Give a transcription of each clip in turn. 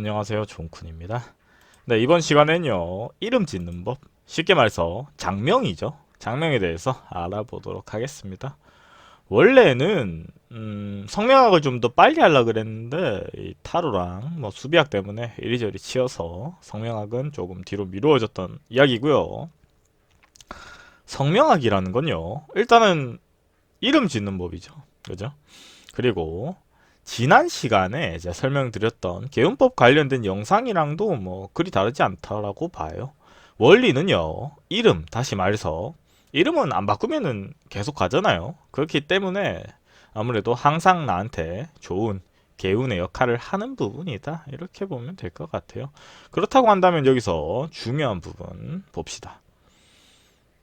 안녕하세요, 종쿤입니다. 네, 이번 시간에는요, 이름 짓는 법, 쉽게 말해서 장명이죠. 장명에 대해서 알아보도록 하겠습니다. 원래는 성명학을 좀 더 빨리 하려고 그랬는데 이 타로랑 뭐 수비학 때문에 이리저리 치여서 성명학은 조금 뒤로 미루어졌던 이야기고요. 성명학이라는 건요, 일단은 이름 짓는 법이죠. 그죠? 그리고 지난 시간에 이제 설명드렸던 개운법 관련된 영상이랑도 뭐 그리 다르지 않다라고 봐요. 원리는요, 이름, 다시 말해서 이름은 안 바꾸면은 계속 가잖아요. 그렇기 때문에 아무래도 항상 나한테 좋은 개운의 역할을 하는 부분이다. 이렇게 보면 될 것 같아요. 그렇다고 한다면 여기서 중요한 부분 봅시다.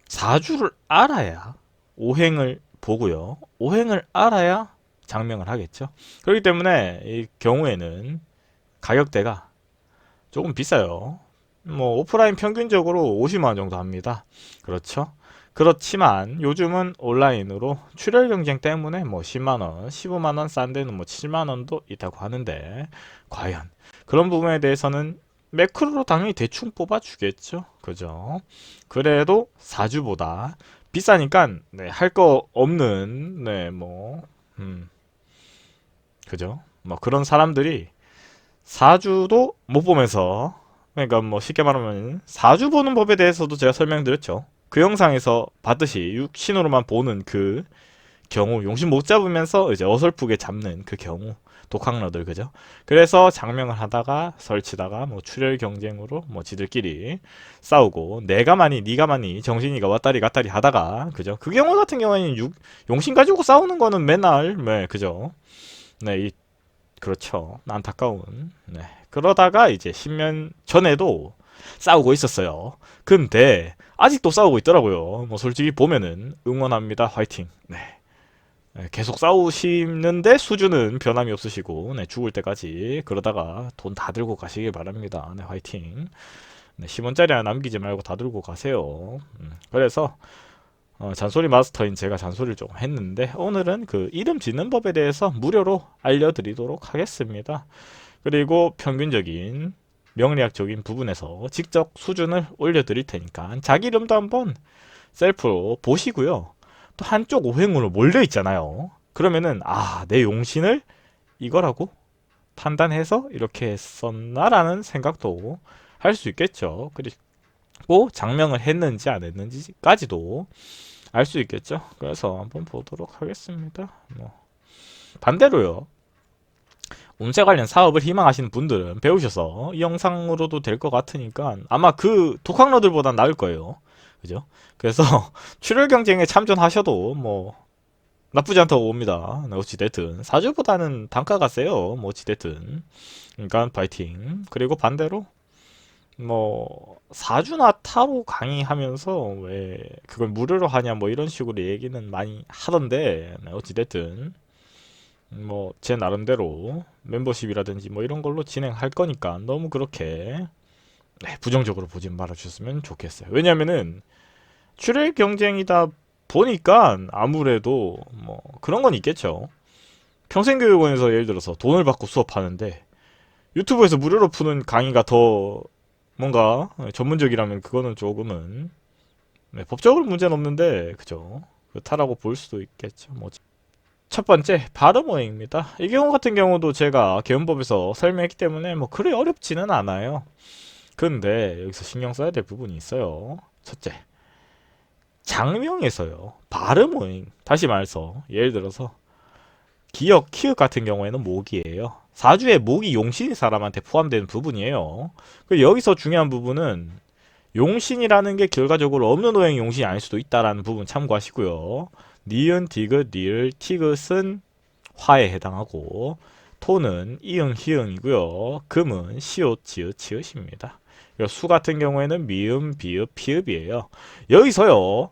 사주를 알아야 오행을 보고요. 오행을 알아야 장명을 하겠죠. 그렇기 때문에 이 경우에는 가격대가 조금 비싸요. 뭐 오프라인 평균적으로 50만 원 정도 합니다. 그렇죠. 그렇지만 요즘은 온라인으로 출혈 경쟁 때문에 뭐 10만 원, 15만 원, 싼 데는 뭐 7만 원도 있다고 하는데 과연 그런 부분에 대해서는 매크로로 당연히 대충 뽑아주겠죠. 그죠? 그래도 사주보다 비싸니까 네, 할 거 없는 음, 그죠? 뭐 그런 사람들이 사주도 못 보면서 그러니까 뭐 쉽게 말하면 사주 보는 법에 대해서도 제가 설명드렸죠. 그 영상에서 봤듯이 육신으로만 보는 그 경우 용신 못 잡으면서 이제 어설프게 잡는 그 경우 독학러들 그죠? 그래서 장명을 하다가 설치다가 뭐 출혈 경쟁으로 뭐 지들끼리 싸우고 내가 많이 네가 많이 정신이가 왔다리 갔다리 하다가 그죠? 그 경우 같은 경우에는 용신 가지고 싸우는 거는 맨날 네 그죠? 네, 그렇죠. 안타까운. 네. 그러다가 이제 10년 전에도 싸우고 있었어요. 근데 아직도 싸우고 있더라고요. 뭐 솔직히 보면은 응원합니다. 화이팅. 네. 네, 계속 싸우시는데 수준은 변함이 없으시고 네, 죽을 때까지 그러다가 돈 다 들고 가시길 바랍니다. 네, 화이팅. 네, 10원짜리 하나 남기지 말고 다 들고 가세요. 그래서 잔소리 마스터인 제가 잔소리를 좀 했는데 오늘은 그 이름 짓는 법에 대해서 무료로 알려드리도록 하겠습니다. 그리고 평균적인 명리학적인 부분에서 직접 수준을 올려드릴 테니까 자기 이름도 한번 셀프로 보시고요. 또 한쪽 오행으로 몰려 있잖아요. 그러면은 내 용신을 이거라고 판단해서 이렇게 했었나라는 생각도 할 수 있겠죠. 그리고 장명을 했는지 안 했는지까지도 알 수 있겠죠. 그래서 한번 보도록 하겠습니다. 뭐 반대로요. 운세 관련 사업을 희망하시는 분들은 배우셔서 이 영상으로도 될 것 같으니까 아마 그 독학러들보단 나을 거예요. 그죠? 그래서 출혈 경쟁에 참전하셔도 뭐 나쁘지 않다고 봅니다. 네, 어찌됐든 사주보다는 단가가 세요. 뭐 어찌됐든 그러니까 파이팅. 그리고 반대로 뭐 사주나 타로 강의하면서 왜 그걸 무료로 하냐 뭐 이런 식으로 얘기는 많이 하던데 네, 어찌됐든 뭐 제 나름대로 멤버십이라든지 뭐 이런 걸로 진행할 거니까 너무 그렇게 네, 부정적으로 보진 말아주셨으면 좋겠어요. 왜냐면은 출혈 경쟁이다 보니까 아무래도 뭐 그런 건 있겠죠. 평생교육원에서 예를 들어서 돈을 받고 수업하는데 유튜브에서 무료로 푸는 강의가 더 뭔가 전문적이라면 그거는 조금은 네, 법적으로 문제는 없는데 그죠? 그렇다라고 볼 수도 있겠죠. 뭐 첫 번째 발음 오해입니다. 이 경우 같은 경우도 제가 개헌법에서 설명했기 때문에 뭐 그리 어렵지는 않아요. 근데 여기서 신경 써야 될 부분이 있어요. 첫째, 장명에서요. 발음 오행. 다시 말해서 예를 들어서 기역, 키읔 같은 경우에는 목이에요. 사주에 목이 용신인 사람한테 포함되는 부분이에요. 여기서 중요한 부분은 용신이라는 게 결과적으로 없는 오행 용신이 아닐 수도 있다라는 부분 참고하시고요. 니은, 디귿, 리을, 티귿은 화에 해당하고 토는 이응, 희응이고요. 금은 시옷, 지읒, 치읓입니다. 수 같은 경우에는 미음, 비읍, 피읍이에요. 여기서요.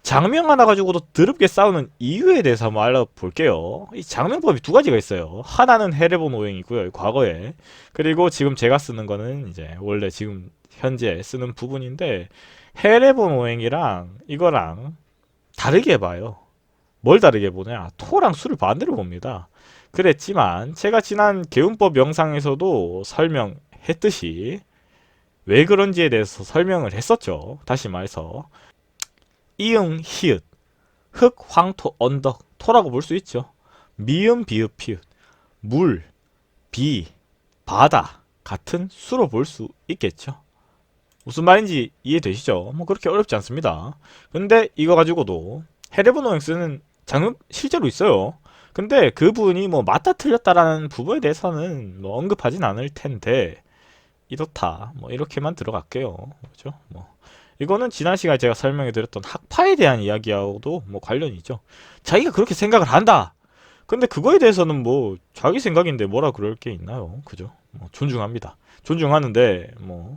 장명 하나 가지고도 더럽게 싸우는 이유에 대해서 한번 알아볼게요. 이 장명법이 두 가지가 있어요. 하나는 헤레본 오행이고요. 과거에. 그리고 지금 제가 쓰는 거는 이제 원래 지금 현재 쓰는 부분인데 헤레본 오행이랑 이거랑 다르게 봐요. 뭘 다르게 보냐? 토랑 수를 반대로 봅니다. 그랬지만 제가 지난 개운법 영상에서도 설명했듯이 왜 그런지에 대해서 설명을 했었죠. 다시 말해서 이응, 히읗, 흑, 황토, 언덕, 토라고 볼 수 있죠. 미음, 비읍, 피읍, 물, 비, 바다 같은 수로 볼 수 있겠죠. 무슨 말인지 이해되시죠? 뭐 그렇게 어렵지 않습니다. 근데 이거 가지고도 헤레브노행 쓰는 장면 실제로 있어요. 근데 그분이 뭐 맞다 틀렸다라는 부분에 대해서는 뭐 언급하진 않을 텐데 이렇다 뭐 이렇게만 들어갈게요. 그죠? 뭐 이거는 지난 시간에 제가 설명해드렸던 학파에 대한 이야기하고도 뭐 관련이 있죠. 자기가 그렇게 생각을 한다. 근데 그거에 대해서는 뭐 자기 생각인데 뭐라 그럴 게 있나요? 그죠? 뭐 존중합니다. 존중하는데 뭐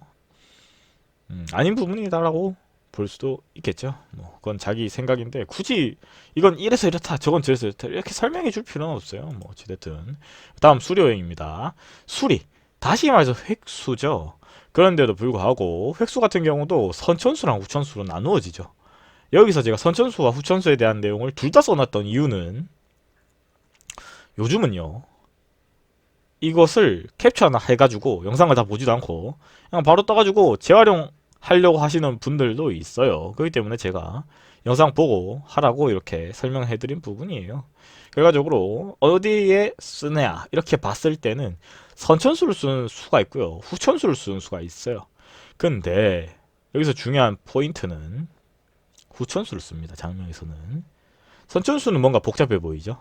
아닌 부분이다라고 볼 수도 있겠죠. 뭐 그건 자기 생각인데 굳이 이건 이래서 이렇다, 저건 저래서 이렇다 이렇게 설명해 줄 필요는 없어요. 뭐 어찌됐든 다음 수료행입니다. 수리 다시 말해서 획수죠. 그런데도 불구하고 획수 같은 경우도 선천수랑 후천수로 나누어지죠. 여기서 제가 선천수와 후천수에 대한 내용을 둘 다 써놨던 이유는 요즘은요 이것을 캡처 하나 해가지고 영상을 다 보지도 않고 그냥 바로 떠가지고 재활용하려고 하시는 분들도 있어요. 그렇기 때문에 제가 영상 보고 하라고 이렇게 설명해드린 부분이에요. 결과적으로 어디에 쓰냐 이렇게 봤을 때는 선천수를 쓰는 수가 있고요, 후천수를 쓰는 수가 있어요. 근데 여기서 중요한 포인트는 후천수를 씁니다. 장면에서는 선천수는 뭔가 복잡해 보이죠.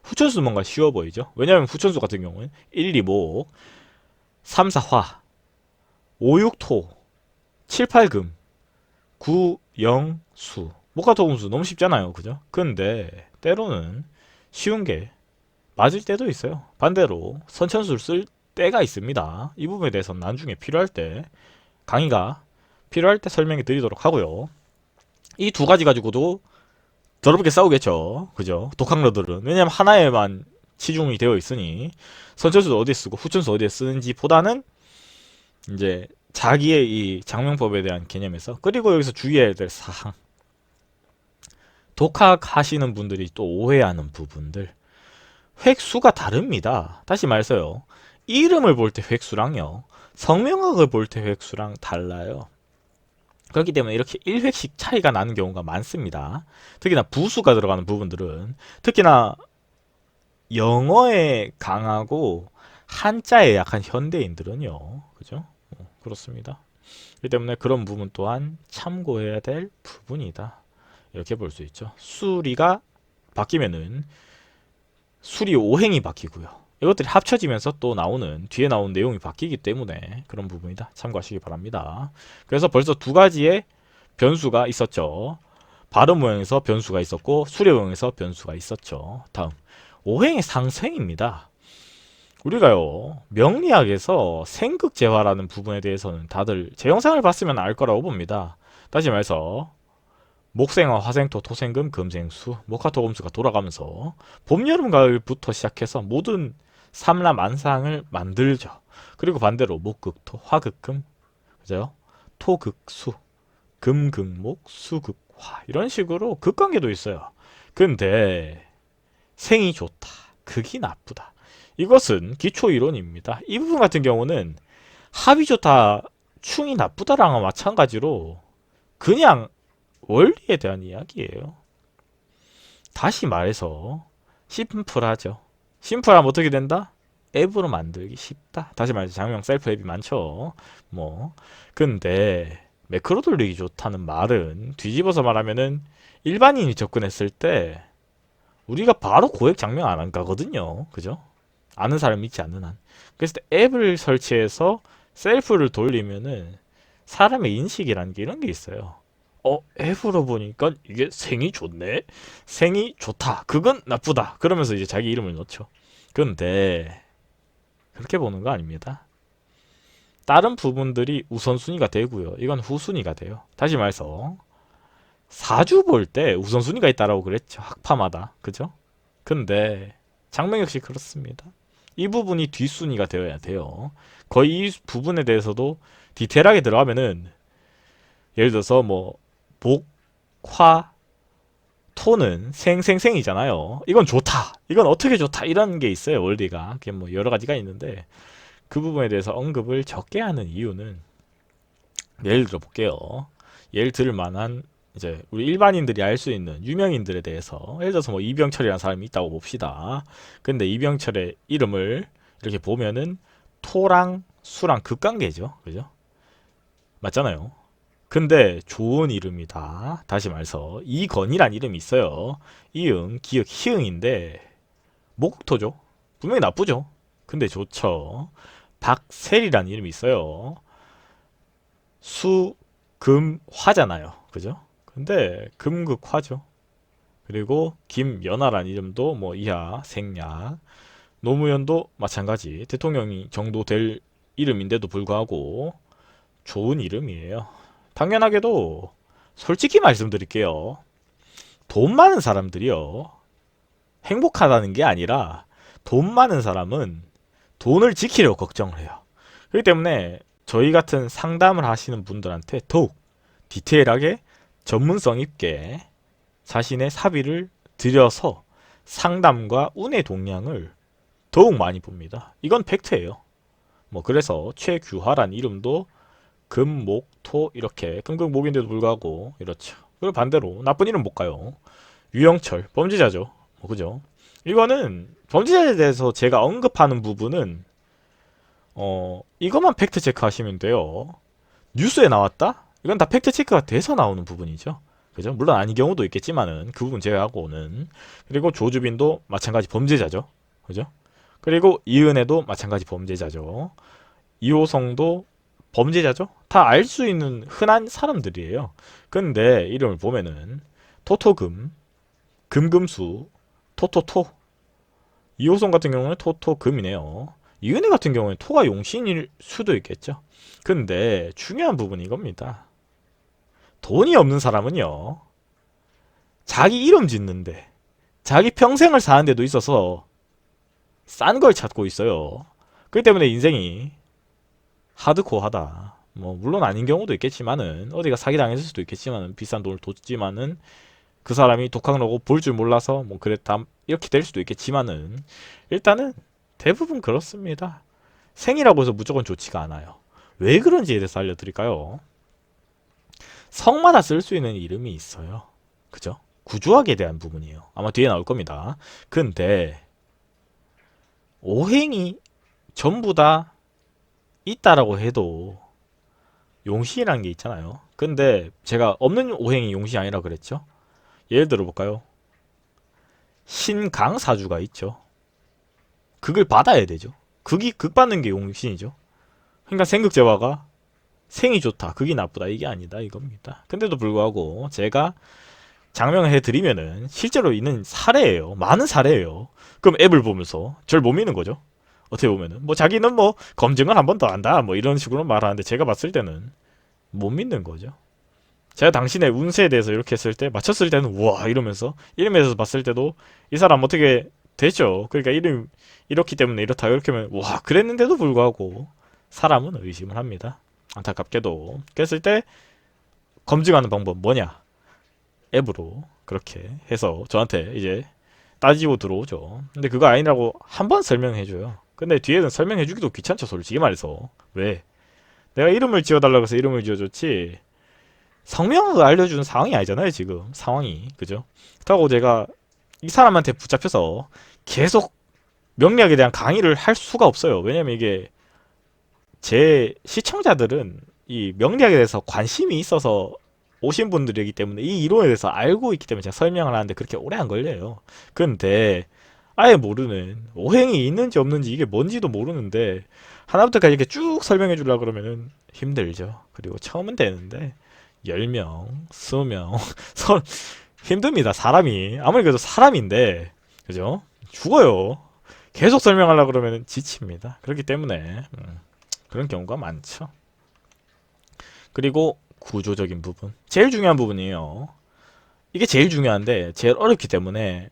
후천수는 뭔가 쉬워 보이죠. 왜냐하면 후천수 같은 경우는 1, 2, 목, 3, 4, 화, 5, 6, 토, 7, 8, 금, 9, 0, 수. 목화토금수 너무 쉽잖아요. 그죠? 근데 때로는 쉬운 게 맞을 때도 있어요. 반대로 선천수를 쓸 때가 있습니다. 이 부분에 대해서는 나중에 필요할 때 강의가 필요할 때 설명해 드리도록 하고요. 이 두 가지 가지고도 더럽게 싸우겠죠. 그죠? 독학러들은. 왜냐면 하나에만 치중이 되어 있으니 선천수도 어디에 쓰고 후천수 어디에 쓰는지 보다는 이제 자기의 이 장명법에 대한 개념에서, 그리고 여기서 주의해야 될 사항, 독학하시는 분들이 또 오해하는 부분들, 획수가 다릅니다. 다시 말해서요, 이름을 볼 때 획수랑요 성명학을 볼 때 획수랑 달라요. 그렇기 때문에 이렇게 1획씩 차이가 나는 경우가 많습니다. 특히나 부수가 들어가는 부분들은, 특히나 영어에 강하고 한자에 약한 현대인들은요. 그죠? 그렇습니다. 그렇기 때문에 그런 부분 또한 참고해야 될 부분이다. 이렇게 볼 수 있죠. 수리가 바뀌면은 수리 오행이 바뀌고요. 이것들이 합쳐지면서 또 나오는 뒤에 나온 내용이 바뀌기 때문에 그런 부분이다. 참고하시기 바랍니다. 그래서 벌써 두 가지의 변수가 있었죠. 발음 오행에서 변수가 있었고 수리 오행에서 변수가 있었죠. 다음 오행의 상생입니다. 우리가요 명리학에서 생극재화라는 부분에 대해서는 다들 제 영상을 봤으면 알 거라고 봅니다. 다시 말해서 목생화, 화생토, 토생금, 금생수, 목화토금수가 돌아가면서 봄, 여름, 가을부터 시작해서 모든 삼라 만상을 만들죠. 그리고 반대로 목극토, 화극금, 그죠? 토극수, 금극목, 수극화 이런 식으로 극관계도 있어요. 근데 생이 좋다, 극이 나쁘다, 이것은 기초이론입니다. 이 부분 같은 경우는 합이 좋다, 충이 나쁘다랑 마찬가지로 그냥 원리에 대한 이야기예요. 다시 말해서 심플하죠. 심플하면 어떻게 된다? 앱으로 만들기 쉽다. 다시 말해서 장명 셀프 앱이 많죠. 뭐 근데 매크로 돌리기 좋다는 말은 뒤집어서 말하면은 일반인이 접근했을 때 우리가 바로 고액 장명 안 가거든요. 그죠? 아는 사람이 있지 않는 한. 그래서 앱을 설치해서 셀프를 돌리면은 사람의 인식이라는 게 이런 게 있어요. 앱으로 보니까 이게 생이 좋네? 생이 좋다. 그건 나쁘다. 그러면서 이제 자기 이름을 넣죠. 근데 그렇게 보는 거 아닙니다. 다른 부분들이 우선순위가 되고요. 이건 후순위가 돼요. 다시 말해서 사주 볼 때 우선순위가 있다라고 그랬죠. 학파마다. 그죠? 근데 장명 역시 그렇습니다. 이 부분이 뒷순위가 되어야 돼요. 거의 이 부분에 대해서도 디테일하게 들어가면은 예를 들어서 뭐 목, 화, 토는 생생생이잖아요. 이건 좋다. 이건 어떻게 좋다. 이런 게 있어요. 원리가. 그게 뭐 여러 가지가 있는데 그 부분에 대해서 언급을 적게 하는 이유는 예를 들어 볼게요. 예를 들 만한 이제 우리 일반인들이 알 수 있는 유명인들에 대해서 예를 들어서 뭐 이병철이라는 사람이 있다고 봅시다. 근데 이병철의 이름을 이렇게 보면은 토랑 수랑 극관계죠. 그죠? 맞잖아요. 근데 좋은 이름이다. 다시 말해서 이건이란 이름이 있어요. 이응, 기역, 희응인데 목토죠. 분명히 나쁘죠. 근데 좋죠. 박셀이란 이름이 있어요. 수, 금, 화잖아요. 그죠? 근데 금극화죠. 그리고 김연아란 이름도 뭐 이하, 생략. 노무현도 마찬가지. 대통령이 정도 될 이름인데도 불구하고 좋은 이름이에요. 당연하게도 솔직히 말씀드릴게요. 돈 많은 사람들이요. 행복하다는 게 아니라 돈 많은 사람은 돈을 지키려고 걱정을 해요. 그렇기 때문에 저희 같은 상담을 하시는 분들한테 더욱 디테일하게 전문성 있게 자신의 사비를 들여서 상담과 운의 동향을 더욱 많이 봅니다. 이건 팩트예요. 뭐 그래서 최규하란 이름도 금, 목, 토 이렇게 금극목인데도 불구하고 이렇죠. 그리고 반대로 나쁜 이름 못 가요. 유영철 범죄자죠. 그죠? 이거는 범죄자에 대해서 제가 언급하는 부분은 이것만 팩트 체크하시면 돼요. 뉴스에 나왔다? 이건 다 팩트 체크가 돼서 나오는 부분이죠. 그죠? 물론 아닌 경우도 있겠지만은 그 부분 제외하고는. 그리고 조주빈도 마찬가지 범죄자죠. 그죠? 그리고 이은혜도 마찬가지 범죄자죠. 이호성도 범죄자죠? 다 알 수 있는 흔한 사람들이에요. 근데 이름을 보면은 토토금, 금금수, 토토토. 이호성 같은 경우는 토토금이네요. 이은혜 같은 경우는 토가 용신일 수도 있겠죠. 근데 중요한 부분이 이겁니다. 돈이 없는 사람은요, 자기 이름 짓는데, 자기 평생을 사는 데도 있어서 싼 걸 찾고 있어요. 그렇기 때문에 인생이 하드코어하다. 뭐 물론 아닌 경우도 있겠지만은 어디가 사기당했을 수도 있겠지만은 비싼 돈을 뒀지만은 그 사람이 독학로고 볼 줄 몰라서 뭐 그랬다 이렇게 될 수도 있겠지만은 일단은 대부분 그렇습니다. 생이라고 해서 무조건 좋지가 않아요. 왜 그런지에 대해서 알려드릴까요? 성마다 쓸 수 있는 이름이 있어요. 그죠? 구조학에 대한 부분이에요. 아마 뒤에 나올 겁니다. 근데 오행이 전부 다 있다라고 해도 용신이라는 게 있잖아요. 근데 제가 없는 오행이 용신이 아니라 그랬죠. 예를 들어 볼까요? 신강사주가 있죠. 극을 받아야 되죠. 극 받는 게 용신이죠. 그러니까 생극제화가 생이 좋다, 극이 나쁘다 이게 아니다 이겁니다. 근데도 불구하고 제가 장명을 해드리면은 실제로 있는 사례예요. 많은 사례예요. 그럼 앱을 보면서 절 못 믿는 거죠. 어떻게 보면은 뭐 자기는 뭐 검증을 한 번 더 한다 뭐 이런 식으로 말하는데 제가 봤을 때는 못 믿는 거죠. 제가 당신의 운세에 대해서 이렇게 했을 때 맞췄을 때는 우와 이러면서 이름에서 봤을 때도 이 사람 어떻게 되죠. 그러니까 이름 이렇기 때문에 이렇다 이렇게 하면 와 그랬는데도 불구하고 사람은 의심을 합니다. 안타깝게도. 그랬을 때 검증하는 방법 뭐냐? 앱으로 그렇게 해서 저한테 이제 따지고 들어오죠. 근데 그거 아니라고 한 번 설명해줘요. 근데 뒤에는 설명해주기도 귀찮죠, 솔직히 말해서. 왜? 내가 이름을 지어달라고 해서 이름을 지어줬지 성명을 알려주는 상황이 아니잖아요, 지금 상황이. 그죠? 그렇다고 제가 이 사람한테 붙잡혀서 계속 명리학에 대한 강의를 할 수가 없어요. 왜냐면 이게 제 시청자들은 이 명리학에 대해서 관심이 있어서 오신 분들이기 때문에 이 이론에 대해서 알고 있기 때문에 제가 설명을 하는데 그렇게 오래 안 걸려요. 근데 아예 모르는 오행이 있는지 없는지 이게 뭔지도 모르는데 하나부터까지 이렇게 쭉 설명해 주려고 그러면은 힘들죠. 그리고 처음은 되는데 10명, 20명 힘듭니다. 사람이 아무리 그래도 사람인데 그죠? 죽어요. 계속 설명하려고 그러면은 지칩니다. 그렇기 때문에 그런 경우가 많죠. 그리고 구조적인 부분. 제일 중요한 부분이에요. 이게 제일 중요한데 제일 어렵기 때문에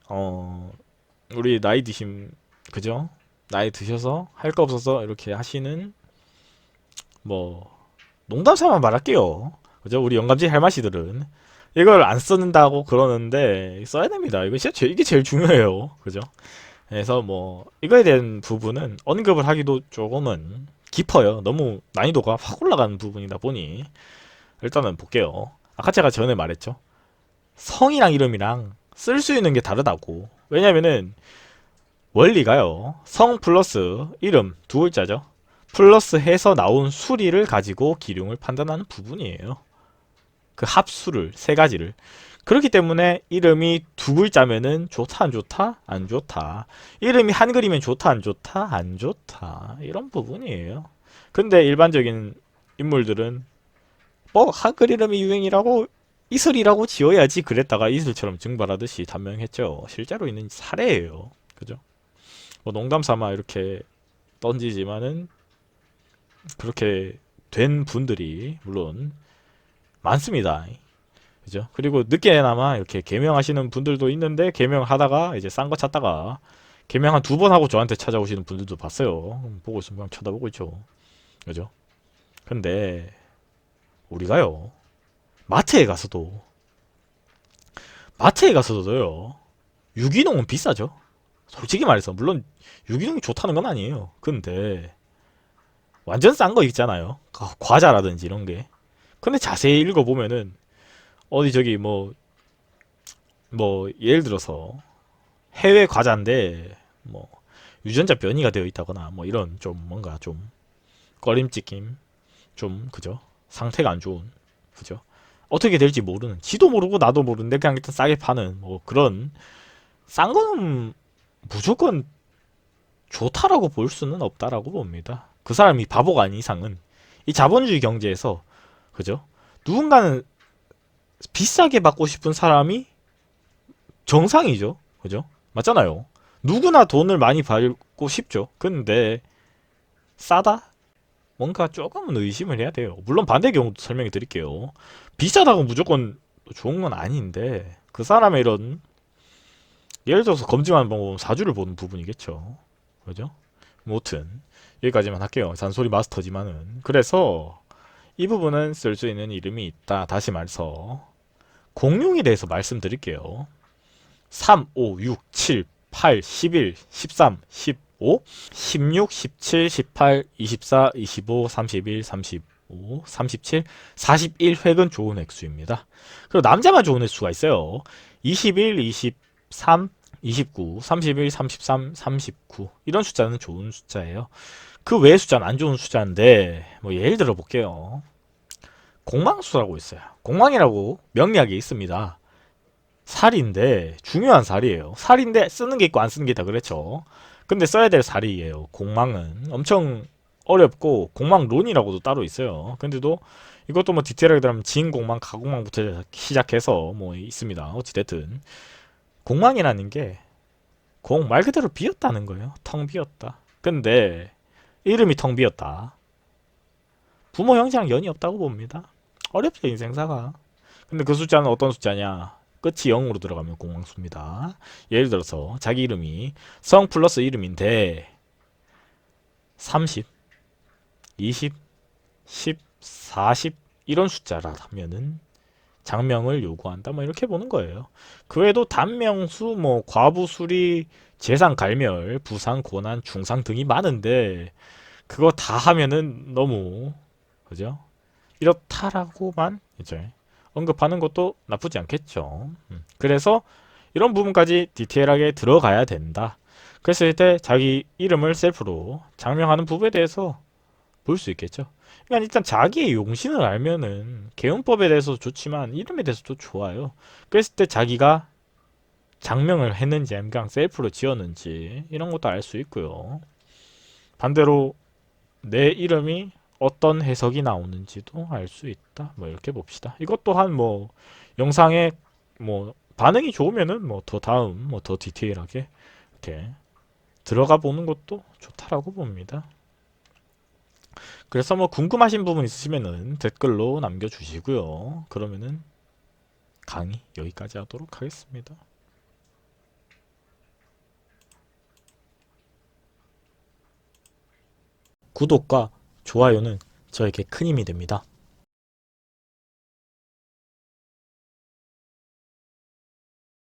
우리 나이 드신 그죠? 나이 드셔서 할 거 없어서 이렇게 하시는 뭐 농담 삼아 말할게요. 그죠? 우리 영감지 할마씨들은 이걸 안 쓰는다고 그러는데 써야 됩니다. 이거 진짜 이게 제일 중요해요. 그죠? 그래서 뭐 이거에 대한 부분은 언급을 하기도 조금은 깊어요. 너무 난이도가 확 올라가는 부분이다 보니 일단은 볼게요. 아까 제가 전에 말했죠. 성이랑 이름이랑 쓸 수 있는 게 다르다고. 왜냐면은 원리가요. 성 플러스 이름 두 글자죠. 플러스 해서 나온 수리를 가지고 기륭을 판단하는 부분이에요. 그 합수를 세 가지를. 그렇기 때문에 이름이 두 글자면은 좋다 안 좋다 안 좋다. 이름이 한글이면 좋다 안 좋다 안 좋다. 이런 부분이에요. 근데 일반적인 인물들은 뭐 한글 이름이 유행이라고 이슬이라고 지어야지 그랬다가 이슬처럼 증발하듯이 단명했죠. 실제로 있는 사례예요. 그죠? 뭐 농담 삼아 이렇게 던지지만은 그렇게 된 분들이 물론 많습니다. 그죠? 그리고 늦게나마 이렇게 개명하시는 분들도 있는데 개명하다가 이제 싼 거 찾다가 개명 한 두 번 하고 저한테 찾아오시는 분들도 봤어요. 보고 있으면 그냥 쳐다보고 있죠. 그죠? 근데 우리가요. 마트에 가서도 마트에 가서도요. 유기농은 비싸죠. 솔직히 말해서 물론 유기농이 좋다는 건 아니에요. 근데 완전 싼 거 있잖아요. 과자라든지 이런 게. 근데 자세히 읽어보면은 어디 저기 뭐 예를 들어서 해외 과자인데 뭐 유전자 변이가 되어 있다거나 뭐 이런 좀 뭔가 좀 꺼림칙임 좀 그죠? 상태가 안 좋은 그죠? 어떻게 될지 모르는 지도 모르고 나도 모르는데 그냥 일단 싸게 파는 뭐 그런 싼 거는 무조건 좋다라고 볼 수는 없다라고 봅니다. 그 사람이 바보가 아닌 이상은 이 자본주의 경제에서 그죠? 누군가는 비싸게 받고 싶은 사람이 정상이죠. 그죠? 맞잖아요. 누구나 돈을 많이 벌고 싶죠. 근데 싸다? 뭔가 조금은 의심을 해야 돼요. 물론 반대 경우도 설명해 드릴게요. 비싸다고 무조건 좋은 건 아닌데 그 사람의 이런 예를 들어서 검증하는 방법은 사주를 보는 부분이겠죠. 그죠? 뭐튼 여기까지만 할게요. 잔소리 마스터지만은 그래서 이 부분은 쓸 수 있는 이름이 있다. 다시 말해서 공룡에 대해서 말씀드릴게요. 3, 5, 6, 7, 8, 11, 13, 15, 16, 17, 18, 24, 25, 31, 35, 37, 41획은 좋은 획수입니다. 그리고 남자만 좋은 획수가 있어요. 21, 23, 29, 31, 33, 39 이런 숫자는 좋은 숫자예요. 그 외의 숫자는 안 좋은 숫자인데 뭐 예를 들어 볼게요. 공망수라고 있어요. 공망이라고 명리학에 있습니다. 살인데 중요한 살이에요. 살인데 쓰는 게 있고 안 쓰는 게 다 그렇죠. 근데 써야 될 살이에요. 공망은 엄청 어렵고 공망론이라고도 따로 있어요. 근데도 이것도 뭐 디테일하게 들어가면 진공망, 가공망부터 시작해서 뭐 있습니다. 어찌됐든 공망이라는 게 공 말 그대로 비었다는 거예요. 텅 비었다. 근데 이름이 텅 비었다. 부모 형제랑 연이 없다고 봅니다. 어렵죠 인생사가. 근데 그 숫자는 어떤 숫자냐? 끝이 0으로 들어가면 공황수입니다. 예를 들어서 자기 이름이 성 플러스 이름인데 30, 20, 10, 40 이런 숫자라면은 장명을 요구한다. 뭐 이렇게 보는 거예요. 그 외에도 단명수, 뭐 과부수리, 재상 갈멸, 부상, 고난, 중상 등이 많은데 그거 다 하면은 너무 그죠? 이렇다라고만 이제 언급하는 것도 나쁘지 않겠죠. 그래서 이런 부분까지 디테일하게 들어가야 된다. 그랬을 때 자기 이름을 셀프로 장명하는 부분에 대해서 볼 수 있겠죠. 그러니까 일단 자기의 용신을 알면은 개운법에 대해서 좋지만 이름에 대해서도 좋아요. 그랬을 때 자기가 장명을 했는지 아니면 셀프로 지었는지 이런 것도 알 수 있고요. 반대로 내 이름이 어떤 해석이 나오는지도 알 수 있다. 뭐 이렇게 봅시다. 이것 또한 뭐 영상에 뭐 반응이 좋으면은 뭐 더 다음 뭐 더 디테일하게 이렇게 들어가 보는 것도 좋다라고 봅니다. 그래서 뭐 궁금하신 부분 있으시면은 댓글로 남겨주시고요. 그러면은 강의 여기까지 하도록 하겠습니다. 구독과 좋아요는 저에게 큰 힘이 됩니다.